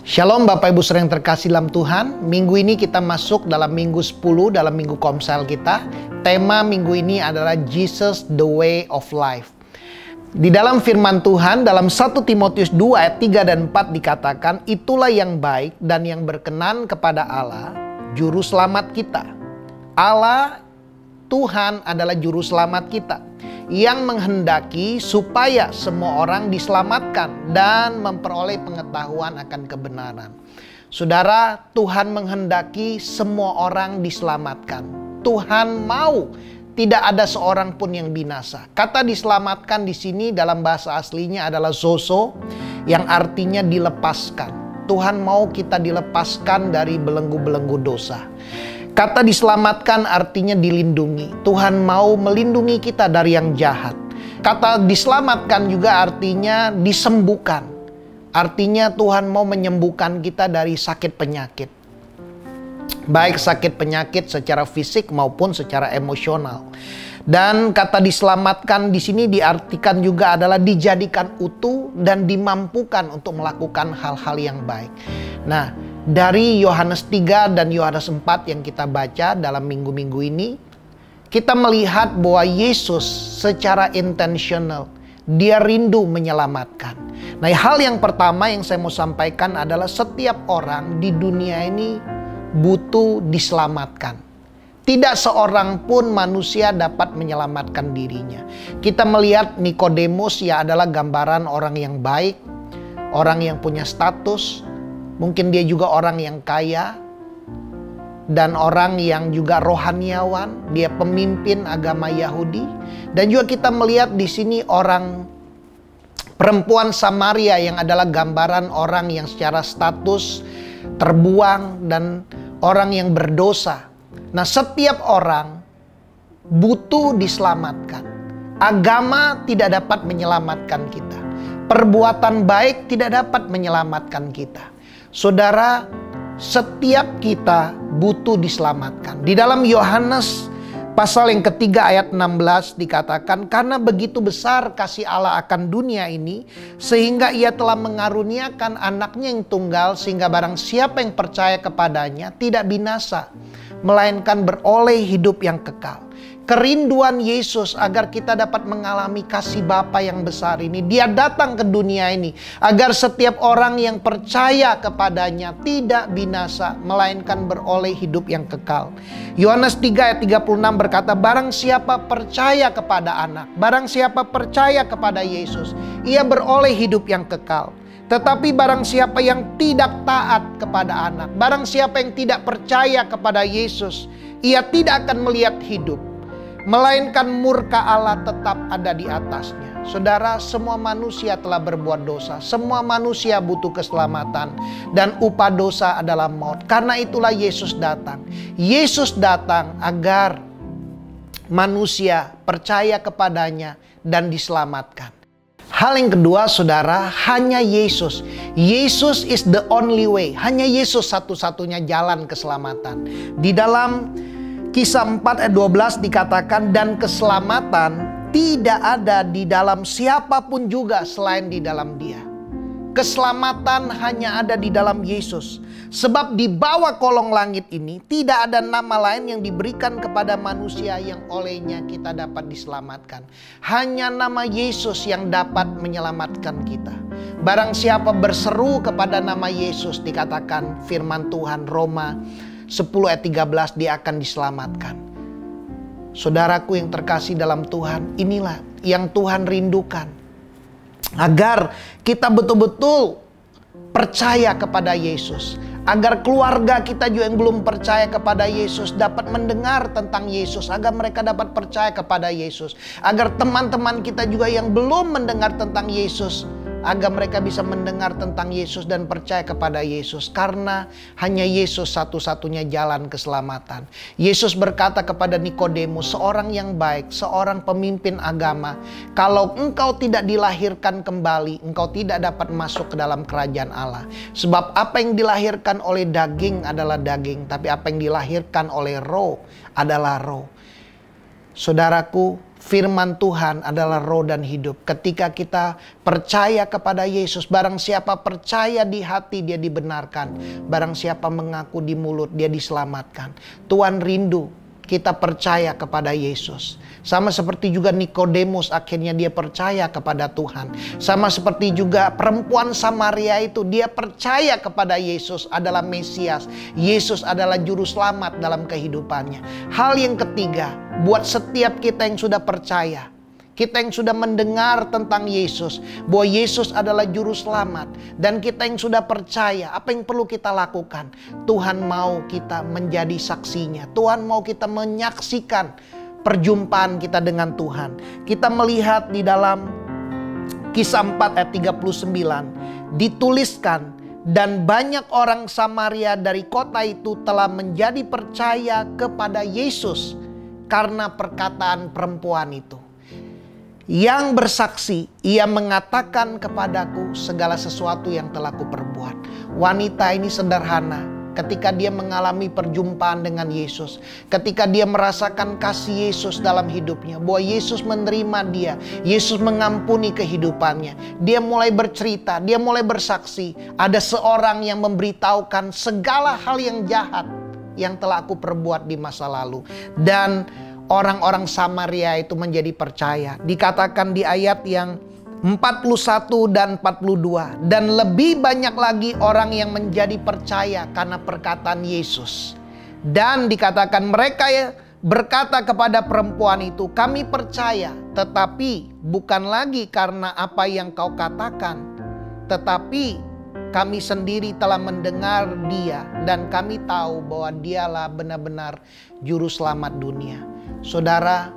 Shalom Bapak Ibu saudara yang terkasih dalam Tuhan. Minggu ini kita masuk dalam minggu 10 dalam minggu Komsel kita. Tema minggu ini adalah Jesus the way of life. Di dalam firman Tuhan dalam 1 Timotius 2 ayat 3 dan 4 dikatakan, itulah yang baik dan yang berkenan kepada Allah, juru selamat kita. Allah Tuhan adalah juru selamat kita, yang menghendaki supaya semua orang diselamatkan dan memperoleh pengetahuan akan kebenaran. Saudara, Tuhan menghendaki semua orang diselamatkan. Tuhan mau tidak ada seorang pun yang binasa. Kata diselamatkan di sini dalam bahasa aslinya adalah zozo, yang artinya dilepaskan. Tuhan mau kita dilepaskan dari belenggu-belenggu dosa. Kata diselamatkan artinya dilindungi. Tuhan mau melindungi kita dari yang jahat. Kata diselamatkan juga artinya disembuhkan. Artinya Tuhan mau menyembuhkan kita dari sakit penyakit. Baik sakit penyakit secara fisik maupun secara emosional. Dan kata diselamatkan di sini diartikan juga adalah dijadikan utuh dan dimampukan untuk melakukan hal-hal yang baik. Nah, dari Yohanes 3 dan Yohanes 4 yang kita baca dalam minggu-minggu ini, kita melihat bahwa Yesus secara intentional, dia rindu menyelamatkan. Nah, hal yang pertama yang saya mau sampaikan adalah setiap orang di dunia ini butuh diselamatkan. Tidak seorang pun manusia dapat menyelamatkan dirinya. Kita melihat Nikodemus, ya, adalah gambaran orang yang baik, orang yang punya status. Mungkin dia juga orang yang kaya dan orang yang juga rohaniawan. Dia pemimpin agama Yahudi. Dan juga kita melihat di sini orang perempuan Samaria yang adalah gambaran orang yang secara status terbuang dan orang yang berdosa. Nah, setiap orang butuh diselamatkan. Agama tidak dapat menyelamatkan kita. Perbuatan baik tidak dapat menyelamatkan kita. Saudara, setiap kita butuh diselamatkan. Di dalam Yohanes pasal yang ketiga ayat 16 dikatakan, karena begitu besar kasih Allah akan dunia ini, sehingga ia telah mengaruniakan anaknya yang tunggal, sehingga barang siapa yang percaya kepadanya tidak binasa, melainkan beroleh hidup yang kekal. Kerinduan Yesus agar kita dapat mengalami kasih Bapa yang besar ini. Dia datang ke dunia ini agar setiap orang yang percaya kepadanya tidak binasa, melainkan beroleh hidup yang kekal. Yohanes 3 ayat 36 berkata, barang siapa percaya kepada anak, barang siapa percaya kepada Yesus, ia beroleh hidup yang kekal. Tetapi barang siapa yang tidak taat kepada anak, barang siapa yang tidak percaya kepada Yesus, ia tidak akan melihat hidup, melainkan murka Allah tetap ada di atasnya. Saudara, semua manusia telah berbuat dosa. Semua manusia butuh keselamatan. Dan upah dosa adalah maut. Karena itulah Yesus datang. Yesus datang agar manusia percaya kepadanya dan diselamatkan. Hal yang kedua, saudara, hanya Yesus. Yesus is the only way. Hanya Yesus satu-satunya jalan keselamatan. Di dalam Kisah 4 ayat 12 dikatakan, dan keselamatan tidak ada di dalam siapapun juga selain di dalam Dia. Keselamatan hanya ada di dalam Yesus. Sebab di bawah kolong langit ini tidak ada nama lain yang diberikan kepada manusia yang olehnya kita dapat diselamatkan. Hanya nama Yesus yang dapat menyelamatkan kita. Barang siapa berseru kepada nama Yesus, dikatakan firman Tuhan Roma 10 ayat 13, dia akan diselamatkan. Saudaraku yang terkasih dalam Tuhan, inilah yang Tuhan rindukan. Agar kita betul-betul percaya kepada Yesus. Agar keluarga kita juga yang belum percaya kepada Yesus dapat mendengar tentang Yesus. Agar mereka dapat percaya kepada Yesus. Agar teman-teman kita juga yang belum mendengar tentang Yesus, agar mereka bisa mendengar tentang Yesus dan percaya kepada Yesus. Karena hanya Yesus satu-satunya jalan keselamatan. Yesus berkata kepada Nikodemus, seorang yang baik, seorang pemimpin agama, kalau engkau tidak dilahirkan kembali, engkau tidak dapat masuk ke dalam kerajaan Allah. Sebab apa yang dilahirkan oleh daging adalah daging, tapi apa yang dilahirkan oleh roh adalah roh. Saudaraku, Firman Tuhan adalah roh dan hidup. Ketika kita percaya kepada Yesus, barang siapa percaya di hati dia dibenarkan. Barang siapa mengaku di mulut dia diselamatkan. Tuhan rindu kita percaya kepada Yesus. Sama seperti juga Nikodemus, akhirnya dia percaya kepada Tuhan. Sama seperti juga perempuan Samaria itu, dia percaya kepada Yesus adalah Mesias. Yesus adalah juru selamat dalam kehidupannya. Hal yang ketiga, buat setiap kita yang sudah percaya, kita yang sudah mendengar tentang Yesus, bahwa Yesus adalah juru selamat, dan kita yang sudah percaya, apa yang perlu kita lakukan? Tuhan mau kita menjadi saksinya. Tuhan mau kita menyaksikan perjumpaan kita dengan Tuhan. Kita melihat di dalam Kisah 4 ayat 39, dituliskan, dan banyak orang Samaria dari kota itu telah menjadi percaya kepada Yesus karena perkataan perempuan itu. Yang bersaksi, ia mengatakan kepadaku segala sesuatu yang telah kuperbuat. Wanita ini sederhana ketika dia mengalami perjumpaan dengan Yesus. Ketika dia merasakan kasih Yesus dalam hidupnya, bahwa Yesus menerima dia, Yesus mengampuni kehidupannya. Dia mulai bercerita, dia mulai bersaksi. Ada seorang yang memberitahukan segala hal yang jahat yang telah aku perbuat di masa lalu. Dan orang-orang Samaria itu menjadi percaya. Dikatakan di ayat yang 41 dan 42. Dan lebih banyak lagi orang yang menjadi percaya karena perkataan Yesus. Dan dikatakan mereka berkata kepada perempuan itu, kami percaya, tetapi bukan lagi karena apa yang kau katakan, tetapi kami sendiri telah mendengar dia, dan kami tahu bahwa dialah benar-benar juru selamat dunia. Saudara,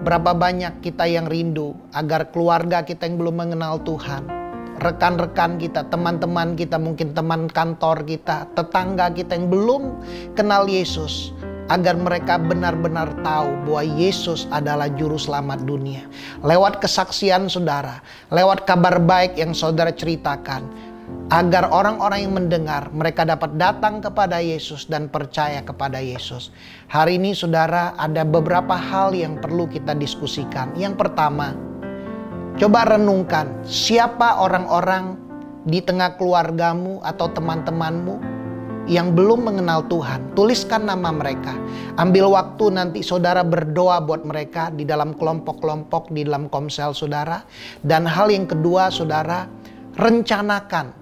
berapa banyak kita yang rindu agar keluarga kita yang belum mengenal Tuhan, rekan-rekan kita, teman-teman kita, mungkin teman kantor kita, tetangga kita yang belum kenal Yesus, agar mereka benar-benar tahu bahwa Yesus adalah juru selamat dunia. Lewat kesaksian saudara, lewat kabar baik yang saudara ceritakan, agar orang-orang yang mendengar, mereka dapat datang kepada Yesus dan percaya kepada Yesus. Hari ini saudara, ada beberapa hal yang perlu kita diskusikan. Yang pertama, coba renungkan, siapa orang-orang di tengah keluargamu atau teman-temanmu yang belum mengenal Tuhan. Tuliskan nama mereka. Ambil waktu nanti saudara berdoa buat mereka di dalam kelompok-kelompok, di dalam komsel saudara. Dan hal yang kedua saudara, rencanakan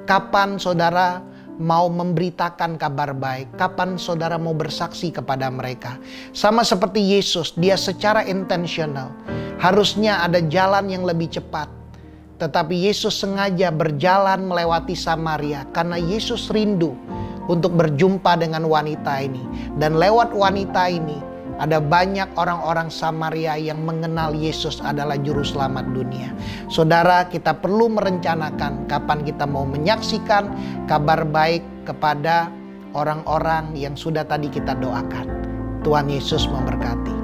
kapan saudara mau memberitakan kabar baik, kapan saudara mau bersaksi kepada mereka. Sama seperti Yesus, dia secara intentional, harusnya ada jalan yang lebih cepat. Tetapi Yesus sengaja berjalan melewati Samaria karena Yesus rindu untuk berjumpa dengan wanita ini. Dan lewat wanita ini, ada banyak orang-orang Samaria yang mengenal Yesus adalah juru selamat dunia. Saudara, kita perlu merencanakan kapan kita mau menyaksikan kabar baik kepada orang-orang yang sudah tadi kita doakan. Tuhan Yesus memberkati.